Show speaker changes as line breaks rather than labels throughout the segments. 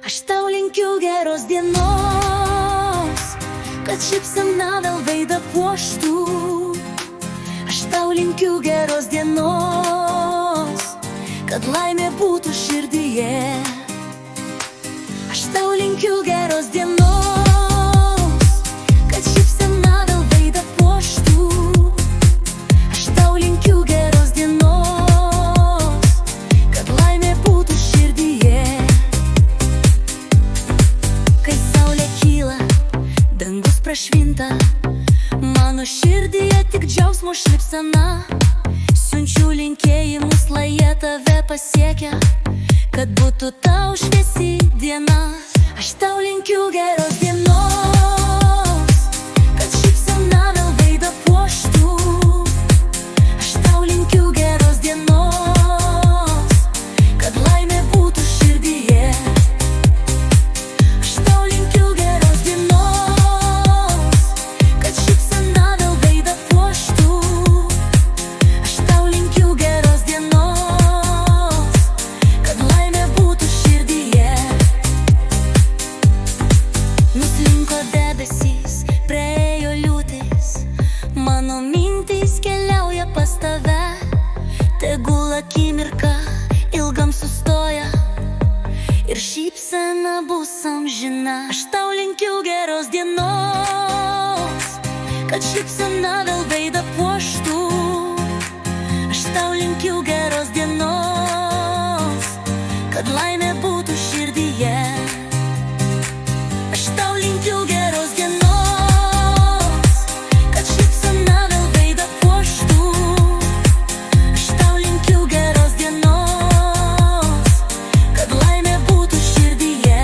Aš tau linkiu geros dienos, kad šypsena vėl veidą puoštų. Aš tau linkiu geros dienos, kad laimė būtų širdyje. Aš tau linkiu geros dienos, kad šypsena vėl veidą puoštų. Aš tau linkiu geros dienos, kad laimė būtų širdyje. Kai saulė kyla, dangus prašvinta, mano širdyje tik džiaugsmo šypsena. Siunčiu linkėjimus, lai jie tave pasiekia, kad būtų tau šviesi diena. Aš tau linkiu geros dienos, kad šypsena vėl veidą puoštų. Aš tau linkiu geros dienos, kad laimė būtų širdyje. Aš tau linkiu geros dienos, kad šypsena vėl veidą puoštų. Aš tau linkiu geros dienos, kad laimė būtų širdyje. Nuslinko debesys, praėjo liūtis, mano mintys keliauja pas tave. Tegul akimirka ilgam sustoja ir šypsena bus amžina. Aš tau linkiu geros dienos, kad šypsena vėl veidą puoštų. Aš tau linkiu geros dienos, kad laimė būtų širdyje. Aš tau linkiu geros dienos, kad šypsena vėl veidą puoštų. Aš tau linkiu geros dienos, kad laimė būtų širdyje.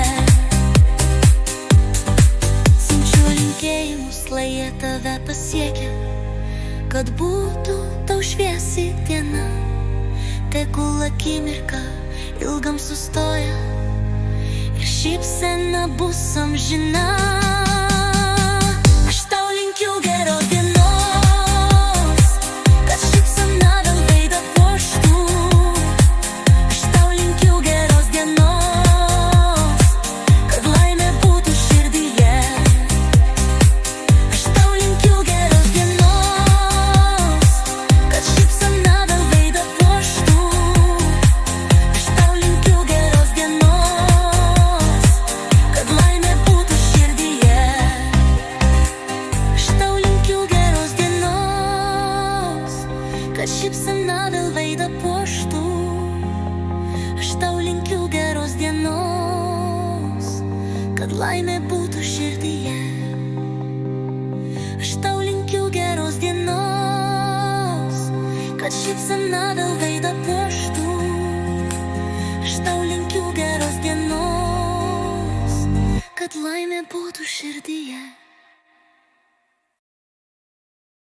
Siunčiu linkėjimus, lai jie tave pasiekia, kad būtų tau šviesi diena. Tegul akimirka ilgam sustoja ir šypsena bus amžina. Aš tau linkiu geros dienos, kad šypsena vėl veidą puoštų. Aš tau linkiu geros dienos, kad laimė būtų širdyje. Aš tau linkiu geros dienos, kad šypsena vėl veidą puoštų. Aš tau linkiu geros dienos, kad laimė būtų širdyje. Aš tau linkiu geros dienos, kad šypsena vėl veidą puoštų. Aš tau linkiu geros dienos, kad laimė būtų širdyje. Aš tau linkiu geros dienos, kad šypsena vėl veidą puoštų. Aš tau linkiu geros dienos, kad laimė būtų širdyje.